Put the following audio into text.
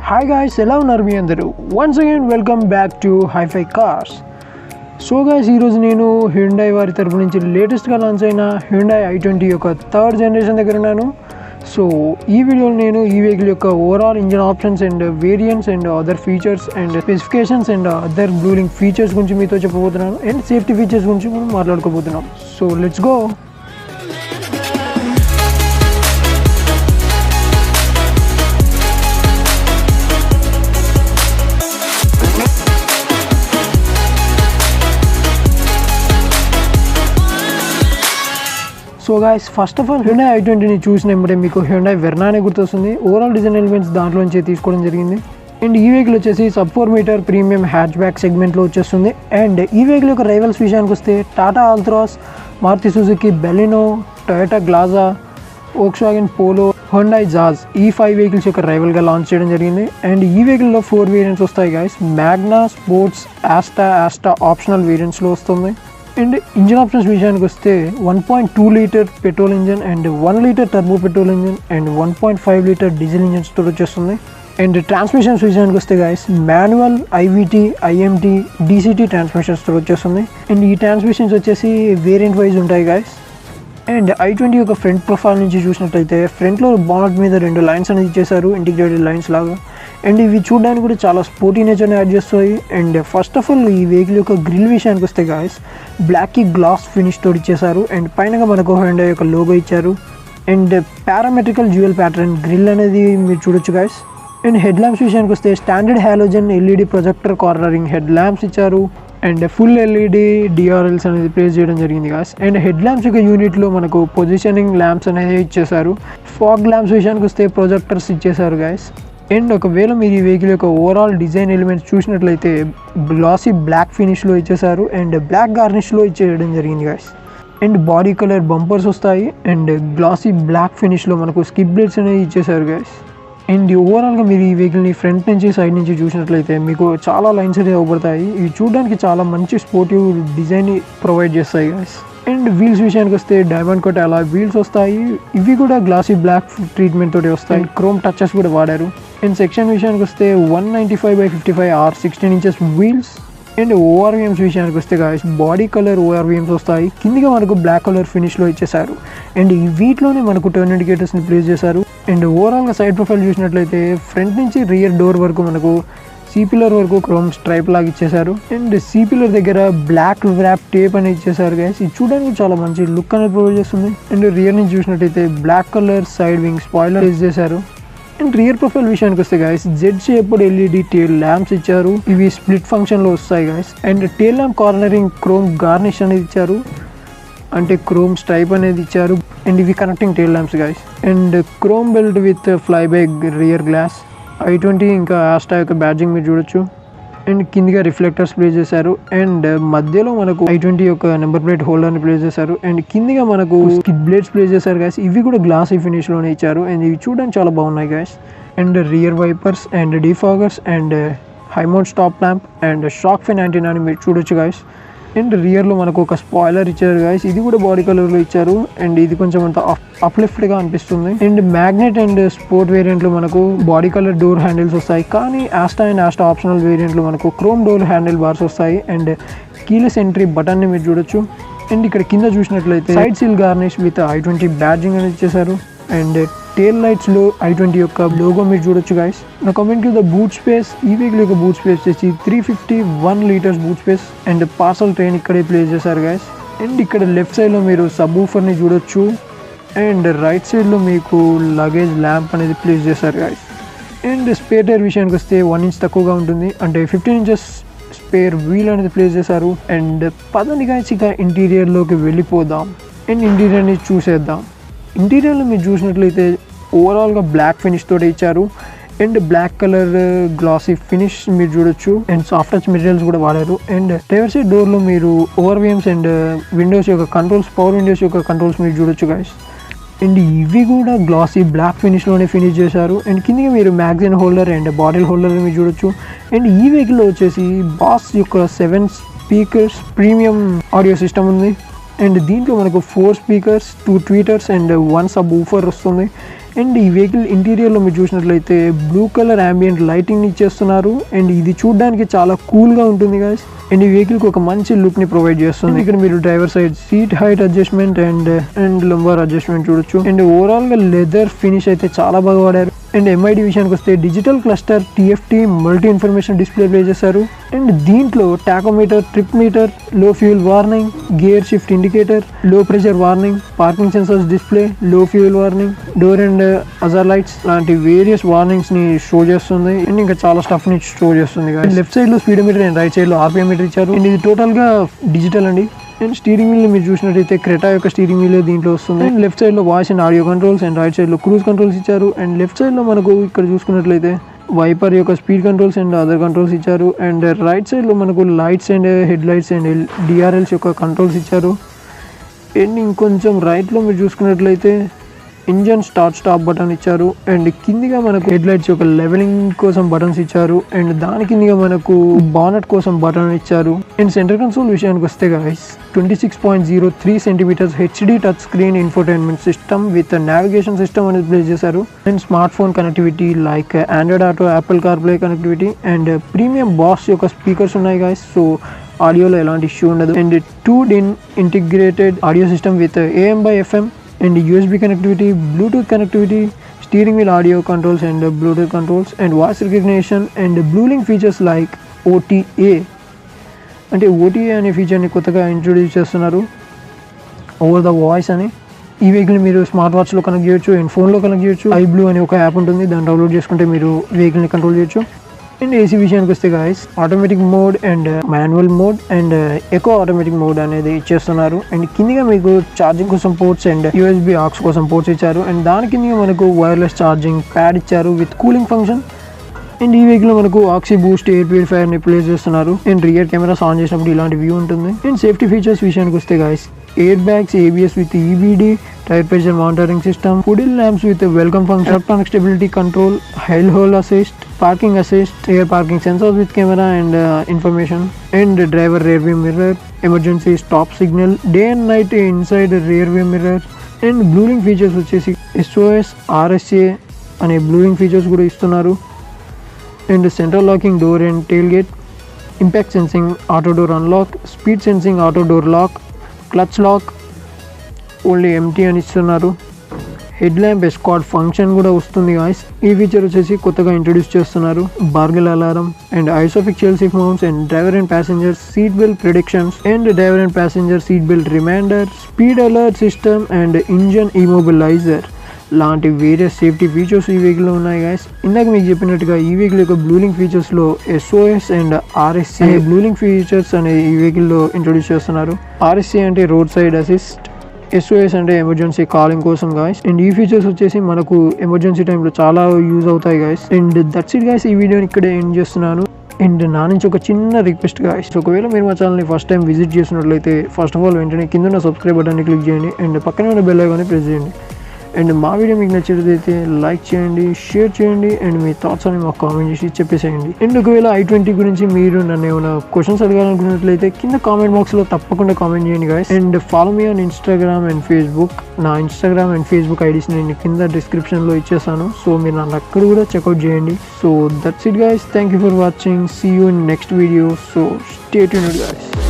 Hi guys, ఎలా ఉన్నారు మీ అందరూ? Once again welcome back to hi fi cars. So guys, ఈరోజు నేను హ్యుండై వారి తరపు నుంచి లేటెస్ట్గా లాంచ్ అయిన హ్యుండై i20 యొక్క థర్డ్ జనరేషన్ దగ్గర ఉన్నాను. సో ఈ వీడియోలో నేను ఈ వెహికల్ యొక్క overall engine options and variants and other features and specifications and other Bluelink features గురించి మీతో చెప్పబోతున్నాను అండ్ సేఫ్టీ ఫీచర్స్ గురించి మనం మాట్లాడుకోబోతున్నాం. So let's go. So guys, first of all Hyundai i20ని చూసినప్పుడే మీకు హ్యుండై వెర్నా అనే గుర్తొస్తుంది. ఓవరాల్ డిజైన్ ఎలిమెంట్స్ దాంట్లోంచి తీసుకోవడం జరిగింది. అండ్ ఈ వెహికల్ వచ్చేసి sub 4 meter premium hatchback సెగ్మెంట్లో వచ్చేస్తుంది. అండ్ ఈ వెహికల్ యొక్క రైవల్స్ విషయానికి వస్తే Tata Altroz, Maruti Suzuki Baleno, Toyota Glanza, Volkswagen Polo, Hyundai Jazz ఈ 5 వెహికల్స్ యొక్క రైవల్గా లాంచ్ చేయడం జరిగింది. అండ్ ఈ వెహికల్లో 4 వేరియంట్స్ వస్తాయి guys. Magna, Sportz, Asta optional వేరియంట్స్లో వస్తుంది. అండ్ ఇంజన్ ఆప్షన్స్ విషయానికి వస్తే 1.2 litre petrol engine and 1 litre turbo petrol engine and 1.5 litre diesel ఇంజన్స్తో వచ్చేస్తుంది. అండ్ ట్రాన్స్మిషన్స్ విషయానికి వస్తే guys, manual, IVT, IMT, DCT ట్రాన్స్మిషన్స్తో వచ్చేస్తుంది. అండ్ ఈ ట్రాన్స్మిషన్స్ వచ్చేసి వేరియంట్ వైజ్ ఉంటాయి గైస్. అండ్ i20 యొక్క ఫ్రంట్ ప్రొఫైల్ నుంచి చూసినట్లయితే ఫ్రంట్లో బానట్ మీద 2 లైన్స్ అనేది ఇచ్చేసారు, ఇంటిగ్రేటెడ్ లైన్స్ లాగా. అండ్ ఇవి చూడడానికి కూడా చాలా స్పోర్టీ నేచర్ని యాడ్ చేస్తాయి. అండ్ ఫస్ట్ ఆఫ్ ఆల్ ఈ వెహికల్ యొక్క గ్రిల్ విషయానికి వస్తే గాయస్, బ్లాక్కి గ్లాస్ ఫినిష్ తోటి ఇచ్చేసారు. అండ్ పైన మనకు హ్యుండై యొక్క లోగో ఇచ్చారు. అండ్ పారామెట్రికల్ డ్యూయల్ ప్యాటర్న్ గ్రిల్ అనేది మీరు చూడొచ్చు గాయస్. అండ్ హెడ్ ల్యాంప్స్ విషయానికి వస్తే standard halogen LED projector cornering head lamps ఇచ్చారు. అండ్ ఫుల్ ఎల్ఈడి డిఆర్ఎల్స్ అనేది ప్లేస్ చేయడం జరిగింది గాయస్. అండ్ హెడ్ ల్యాంప్స్ యొక్క యూనిట్లో మనకు పొజిషనింగ్ ల్యాంప్స్ అనేది ఇచ్చేసారు. ఫాగ్ ల్యాంప్స్ విషయానికి వస్తే ప్రొజెక్టర్స్ ఇచ్చేసారు గాయస్. అండ్ ఒకవేళ మీరు ఈ వెహికల్ యొక్క ఓవరాల్ డిజైన్ ఎలిమెంట్స్ చూసినట్లయితే గ్లాసీ బ్లాక్ ఫినిష్లో ఇచ్చేసారు అండ్ బ్లాక్ గార్నిష్లో ఇచ్చేయడం జరిగింది guys. And body colour bumpers వస్తాయి అండ్ గ్లాసీ బ్లాక్ ఫినిష్లో మనకు స్కిడ్ బ్లేడ్స్ అనేవి ఇచ్చేసారు గాయస్. అండ్ ఓవరాల్గా మీరు ఈ వెహికల్ని ఫ్రంట్ నుంచి సైడ్ నుంచి చూసినట్లయితే మీకు చాలా లైన్స్ అనేవి అవబడతాయి. ఇవి చూడడానికి చాలా మంచి స్పోర్టివ్ డిజైన్ ప్రొవైడ్ చేస్తాయి గాయస్. అండ్ వీల్స్ విషయానికి వస్తే డైమండ్ కట్ అలా వీల్స్ వస్తాయి. ఇవి కూడా గ్లాసీ బ్లాక్ ట్రీట్మెంట్ తోటి వస్తాయి. క్రోమ్ టచెస్ కూడా వాడారు. అండ్ సెక్షన్ విషయానికి వస్తే 195/55 R 16 inches wheels. And ORVMs విషయానికి వస్తే గాయస్, బాడీ కలర్ ఓఆర్విఎమ్స్ వస్తాయి. కిందిగా మనకు బ్లాక్ కలర్ ఫినిష్లో ఇచ్చేసారు. అండ్ ఈ వీటిలోనే మనకు టర్న్ ఇండికేటర్స్ని ప్లేస్ చేశారు. అండ్ ఓవరాల్గా సైడ్ ప్రొఫైల్ చూసినట్లయితే ఫ్రంట్ నుంచి రియర్ డోర్ వరకు మనకు సీ పిల్లర్ వరకు క్రోమ్ స్ట్రైప్ లాగా ఇచ్చేసారు. అండ్ సీ పిల్లర్ దగ్గర బ్లాక్ ర్యాప్ టేప్ అనేది ఇచ్చేసారు గైస్. ఇది చూడడానికి చాలా మంచి లుక్ అనేది ప్రొవైడ్ చేస్తుంది. అండ్ రియర్ నుంచి చూసినట్టయితే black colour side wing spoiler use చేశారు. అండ్ రియర్ ప్రొఫైల్ విషయానికి వస్తే guys, Z shaped LED tail lamps ఇచ్చారు. ఇవి స్ప్లిట్ ఫంక్షన్లో వస్తాయి guys. And tail lamp cornering chrome garnish అనేది ఇచ్చారు, అంటే క్రోమ్ స్ట్రైప్ అనేది ఇచ్చారు. అండ్ ఇవి connecting tail lamps guys. And chrome belt with fly back rear glass. i20 ఇంకా ఆస్టా యొక్క బ్యాడ్జింగ్ మీరు చూడొచ్చు. అండ్ కిందిగా రిఫ్లెక్టర్స్ ప్లేస్ చేశారు. అండ్ మధ్యలో మనకు i20 యొక్క నెంబర్ ప్లేట్ హోల్డర్ని ప్లేస్ చేశారు. అండ్ కిందిగా మనకు స్కిడ్ బ్లేడ్స్ ప్లేస్ చేశారు గైస్. ఇవి కూడా గ్లాసీ ఫినిష్లోనే ఇచ్చారు. అండ్ ఇవి చూడడానికి చాలా బాగున్నాయి guys. And rear wipers and defoggers and high mount stop lamp and shark fin antenna అని మీరు చూడొచ్చు గైస్. అండ్ రియర్లో మనకు ఒక స్పాయిలర్ ఇచ్చారు గైస్. ఇది కూడా బాడీ కలర్లో ఇచ్చారు. అండ్ ఇది కొంచెం అంత అప్లిఫ్ట్గా అనిపిస్తుంది. అండ్ మ్యాగ్నెట్ అండ్ స్పోర్ట్ వేరియంట్లో మనకు బాడీ కలర్ డోర్ హ్యాండిల్స్ వస్తాయి. కానీ ఆస్టా ఆప్షనల్ వేరియంట్లో మనకు క్రోమ్ డోర్ హ్యాండిల్ బార్స్ వస్తాయి. అండ్ కీలెస్ ఎంట్రీ బటన్ని మీరు చూడొచ్చు. అండ్ ఇక్కడ కింద చూసినట్లయితే side seal garnish with i20 badging అనేది ఇచ్చేసారు. అండ్ టేల్ లైట్స్లో i20 యొక్క లోగో మీరు చూడొచ్చు గైస్. నా coming to the boot space, ఈ వెహికల్ యొక్క బూట్ స్పేస్ వచ్చేసి 351 litres boot space. And parcel train ఇక్కడే ప్లేస్ చేశారు గైస్. అండ్ ఇక్కడ లెఫ్ట్ సైడ్లో మీరు సబ్ ఊఫర్ని చూడొచ్చు. అండ్ రైట్ సైడ్లో మీకు లగేజ్ ల్యాంప్ అనేది ప్లేస్ చేశారు గైస్. అండ్ స్పేర్ టైర్ విషయానికి వస్తే 1 ఇంచ్ తక్కువగా ఉంటుంది, అంటే 15 ఇంచెస్ స్పేర్ వీల్ అనేది ప్లేస్ చేశారు. అండ్ పదండి గైస్, ఇక ఇంటీరియర్లోకి వెళ్ళిపోదాం అండ్ ఇంటీరియర్ని చూసేద్దాం. ఇంటీరియర్లో మీరు చూసినట్లయితే ఓవరాల్గా బ్లాక్ ఫినిష్ తోటి ఇచ్చారు. And black colour glossy finish మీరు చూడొచ్చు. అండ్ సాఫ్ట్ టచ్ మెటీరియల్స్ కూడా వాడారు. అండ్ డ్రైవర్ సైడ్ డోర్లో మీరు ఓవర్విఎమ్స్ అండ్ విండోస్ యొక్క కంట్రోల్స్, పవర్ విండోస్ యొక్క కంట్రోల్స్ మీరు చూడొచ్చు గైస్. అండ్ ఇవి కూడా గ్లాసీ బ్లాక్ ఫినిష్లోనే ఫినిష్ చేశారు. అండ్ కిందకి మీరు magazine holder and bottle holder మీరు చూడొచ్చు. అండ్ ఈ వెహికల్లో వచ్చేసి బాస్ యొక్క 7 స్పీకర్స్ ప్రీమియం ఆడియో సిస్టమ్ ఉంది. అండ్ దీంట్లో మనకు 4 speakers, 2 tweeters and 1 sub woofer వస్తుంది. అండ్ ఈ వెహికల్ ఇంటీరియర్లో మీరు చూసినట్లయితే బ్లూ కలర్ ambient లైటింగ్ ఇచ్చేస్తున్నారు. అండ్ ఇది చూడడానికి చాలా కూల్గా ఉంటుంది గాయస్. అండ్ ఈ వెహికల్కి ఒక మంచి లుక్ని ప్రొవైడ్ చేస్తుంది. ఇక్కడ మీరు driver side seat height adjustment and lumbar adjustment చూడొచ్చు. అండ్ ఓవరాల్గా లెదర్ ఫినిష్ అయితే చాలా బాగా వాడారు. అండ్ ఎంఐడి విషయానికి వస్తే digital cluster TFT multi information display play చేశారు. అండ్ దీంట్లో tachometer, trip meter, low fuel warning, gear shift indicator, low pressure warning, parking sensors display, low fuel warning, door and ajar lights లాంటి various warnings ని show చేస్తుంది. And ఇంకా చాలా stuff ని show చేస్తుంది. Left side లో speedometer and right side లో RPM metre ఇచ్చారు. అండ్ ఇది టోటల్ గా డిజిటల్ అండి. అండ్ స్టీరింగ్ వీల్ మీరు చూసినట్టయితే క్రెటా యొక్క స్టీరింగ్ వీల్ దీంట్లో వస్తుంది. అండ్ లెఫ్ట్ సైడ్ లో voice and audio controls and right side లో క్రూజ్ కంట్రోల్స్ ఇచ్చారు. అండ్ లెఫ్ట్ సైడ్ లో మనకు ఇక్కడ చూసుకున్నట్లయితే వైపర్ యొక్క speed controls and other controls ఇచ్చారు. అండ్ రైట్ సైడ్ లో మనకు lights and head lights and DRLs యొక్క కంట్రోల్స్ ఇచ్చారు. అండ్ ఇంకొంచెం రైట్ లో మీరు చూసుకున్నట్లయితే ఇంజన్ స్టాప్ బటన్ ఇచ్చారు. అండ్ కిందిగా మనకు హెడ్ లైట్స్ యొక్క లెవెలింగ్ కోసం బటన్స్ ఇచ్చారు. అండ్ దాని కిందిగా మనకు బానెట్ కోసం బటన్ ఇచ్చారు. అండ్ సెంటర్ కన్సోల్ విషయానికి వస్తే guys 26.03 centimetres HD touch screen infotainment system with navigation system అనేది ప్లేస్ చేశారు. And smart phone connectivity like Android Auto, Apple CarPlay connectivity and premium Bose యొక్క స్పీకర్స్ ఉన్నాయి గైస్. సో ఆడియోలో ఎలాంటి issue ఉండదు. And 2DIN integrated audio system with AM/FM and USB connectivity, Bluetooth connectivity, steering wheel audio controls and Bluetooth controls and voice recognition and BlueLink features like OTA. అంటే OTA అనే ఫీచర్ని కొత్తగా introduce చేస్తున్నారు, over the voice అని. ఈ వెహికల్ని మీరు smart వాచ్లో connect చేయొచ్చు అండ్ ఫోన్లో కనెక్ట్ చేయొచ్చు. iBlue అనే ఒక యాప్ ఉంటుంది, దాన్ని డౌన్లోడ్ చేసుకుంటే మీరు వెహికల్ని కంట్రోల్ చేయొచ్చు. అండ్ AC విషయానికి వస్తే guys automatic mode and manual mode and eco automatic mode అనేది ఇచ్చేస్తున్నారు. అండ్ కిందిగా మీకు ఛార్జింగ్ కోసం పోర్ట్స్ అండ్ USB aux కోసం పోర్ట్స్ ఇచ్చారు. అండ్ దాని కిందిగా మనకు వైర్లెస్ ఛార్జింగ్ ప్యాడ్ ఇచ్చారు విత్ కూలింగ్ ఫంక్షన్. అండ్ ఈ వెహికల్ మనకు ఆక్సీ బూస్ట్ ఎయిర్ ప్యూరిఫైయర్ ని ప్లేస్ చేస్తున్నారు. అండ్ రియర్ కెమెరాస్ ఆన్ చేసినప్పుడు ఇలాంటి వ్యూ ఉంటుంది. అండ్ సేఫ్టీ ఫీచర్స్ విషయానికి వస్తే guys air bags, ABS with EBD, tyre pressure monitoring system, puddle lamps with welcome function, electronic stability control, hill hold assist, parking assist, rear parking sensors with camera and information, and driver rear view mirror, emergency stop signal, day and night inside rear view mirror. And Bluelink features వచ్చేసి SOS, RSA అనే Bluelink features కూడా ఇస్తున్నారు. And central locking door and tailgate, impact sensing auto door unlock, speed sensing auto door lock, clutch lock only empty అని ఇస్తున్నారు. Head lamp escort function కూడా వస్తుంది guys. ఈ feature వచ్చేసి కొత్తగా ఇంట్రొడ్యూస్ చేస్తున్నారు. Burglar alarm and ISOFIX child seat mounts and driver and passenger seat belt pretensioners and driver and passenger seat belt reminder, speed alert system and engine immobiliser లాంటి various safety features ఈ వెహికల్లో ఉన్నాయి guys. ఇందాక మీకు చెప్పినట్టుగా ఈ vehicle యొక్క బ్లూలింగ్ ఫీచర్స్లో SOS and RSA బ్లూలింగ్ features అనే ఈ వెహికల్లో ఇంట్రొడ్యూస్ చేస్తున్నారు. RSA అంటే రోడ్ సైడ్ అసిస్ట్, SOS అంటే ఎమర్జెన్సీ కాలింగ్ కోసం గాయస్. అండ్ ఈ ఫీచర్స్ వచ్చేసి మనకు ఎమర్జెన్సీ టైంలో చాలా యూజ్ అవుతాయి guys. And that's it guys, ఈ వీడియోని ఇక్కడే ఎండ్ చేస్తున్నాను. అండ్ నా నుంచి ఒక చిన్న రిక్వెస్ట్ గాయస్, ఒకవేళ మీరు మా ఛానల్ని ఫస్ట్ టైం విజిట్ చేసినట్లయితే ఫస్ట్ ఆఫ్ ఆల్ వెంటనే కింద ఉన్న సబ్స్క్రైబ్ బటన్ని క్లిక్ చేయండి అండ్ పక్కనే ఉన్న బెల్ ఐకాన్ని ప్రెస్ చేయండి. అండ్ మా వీడియో మీకు నచ్చినట్లయితే లైక్ చేయండి, షేర్ చేయండి అండ్ మీ థాట్స్ అని మాకు కామెంట్ చేసి చెప్పేసేయండి. అండ్ ఒకవేళ i20 గురించి మీరు నన్ను ఏమైనా క్వశ్చన్స్ అడగాలనుకున్నట్లయితే కింద కామెంట్ బాక్స్లో తప్పకుండా కామెంట్ చేయండి guys. And follow me on Instagram and Facebook. నా ఇన్స్టాగ్రామ్ అండ్ ఫేస్బుక్ ఐడీస్ నేను కింద డిస్క్రిప్షన్లో ఇచ్చేసాను, సో మీరు నన్ను అక్కడ కూడా చెక్అవుట్ చేయండి. So that's it guys, thank you for watching, see you in next video. So stay tuned guys.